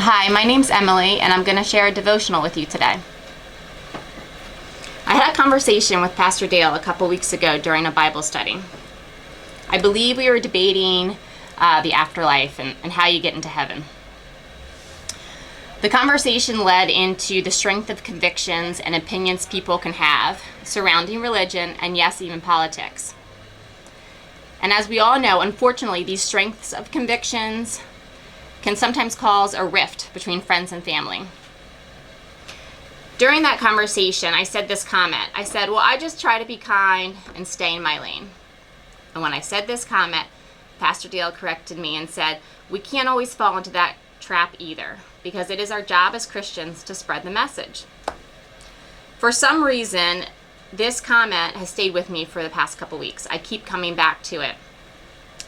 Hi, my name's Emily, and I'm going to share a devotional with you today. I had a conversation with Pastor Dale a couple weeks ago during a Bible study. I believe we were debating the afterlife and how you get into heaven. The conversation led into the strength of convictions and opinions people can have surrounding religion and, yes, even politics. And as we all know, unfortunately, these strengths of convictions can sometimes cause a rift between friends and family. During that conversation, I said this comment. I said, well, I just try to be kind and stay in my lane. And when I said this comment, Pastor Dale corrected me and said, we can't always fall into that trap either, because it is our job as Christians to spread the message. For some reason, this comment has stayed with me for the past couple weeks. I keep coming back to it.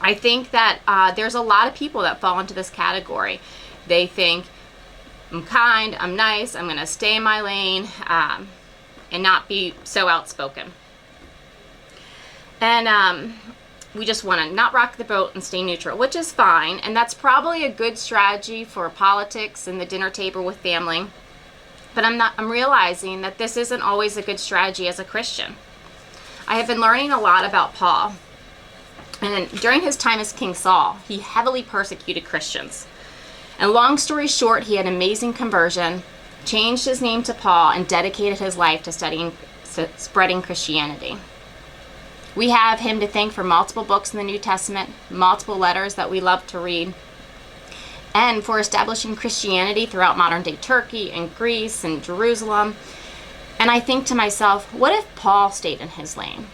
I think that there's a lot of people that fall into this category. They think, I'm kind, I'm nice, I'm going to stay in my lane and not be so outspoken. And we just want to not rock the boat and stay neutral, which is fine. And that's probably a good strategy for politics and the dinner table with family. But I'm realizing that this isn't always a good strategy as a Christian. I have been learning a lot about Paul. And during his time as King Saul, he heavily persecuted Christians. And long story short, he had an amazing conversion, changed his name to Paul, and dedicated his life to spreading Christianity. We have him to thank for multiple books in the New Testament, multiple letters that we love to read, and for establishing Christianity throughout modern-day Turkey and Greece and Jerusalem. And I think to myself, what if Paul stayed in his lane?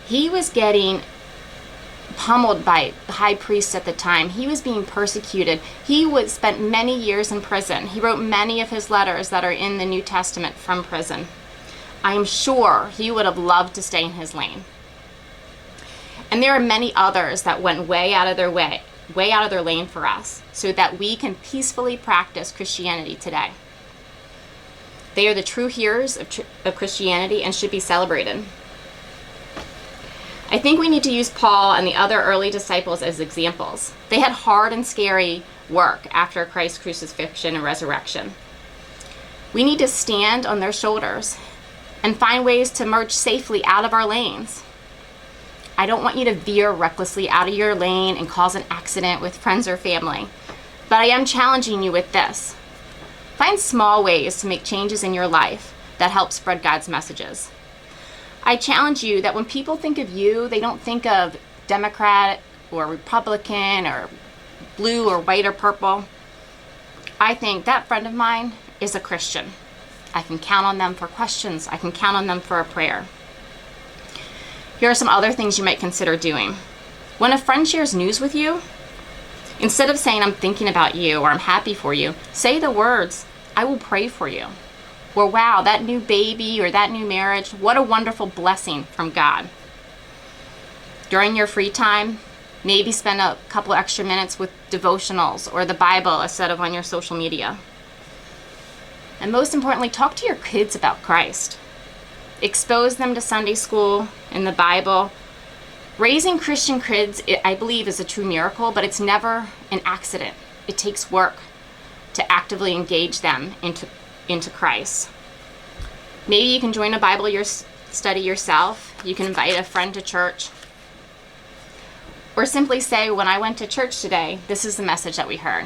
He was getting pummeled by the high priest at the time. He was being persecuted. He spent many years in prison. He wrote many of his letters that are in the New Testament from prison. I'm sure he would have loved to stay in his lane. And there are many others that went way out of their lane for us, so that we can peacefully practice Christianity today. They are the true heroes of Christianity and should be celebrated. I think we need to use Paul and the other early disciples as examples. They had hard and scary work after Christ's crucifixion and resurrection. We need to stand on their shoulders and find ways to merge safely out of our lanes. I don't want you to veer recklessly out of your lane and cause an accident with friends or family, but I am challenging you with this. Find small ways to make changes in your life that help spread God's messages. I challenge you that when people think of you, they don't think of Democrat or Republican or blue or white or purple. I think that friend of mine is a Christian. I can count on them for questions. I can count on them for a prayer. Here are some other things you might consider doing. When a friend shares news with you, instead of saying, I'm thinking about you or I'm happy for you, say the words, I will pray for you. Or, wow, that new baby or that new marriage, what a wonderful blessing from God. During your free time, maybe spend a couple extra minutes with devotionals or the Bible instead of on your social media. And most importantly, talk to your kids about Christ. Expose them to Sunday school and the Bible. Raising Christian kids, I believe, is a true miracle, but it's never an accident. It takes work to actively engage them into Christ. Maybe you can join a Bible study yourself. You can invite a friend to church. Or simply say, when I went to church today, this is the message that we heard.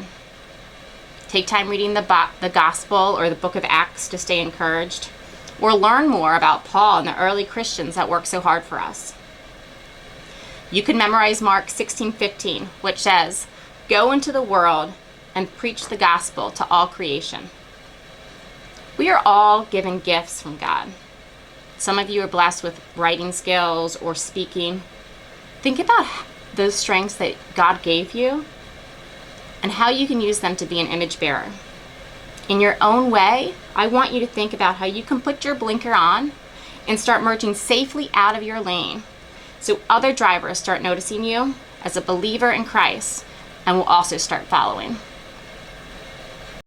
Take time reading the gospel or the book of Acts to stay encouraged. Or learn more about Paul and the early Christians that worked so hard for us. You can memorize Mark 16:15, which says, go into the world and preach the gospel to all creation. We are all given gifts from God. Some of you are blessed with writing skills or speaking. Think about those strengths that God gave you and how you can use them to be an image bearer. In your own way, I want you to think about how you can put your blinker on and start merging safely out of your lane so other drivers start noticing you as a believer in Christ and will also start following.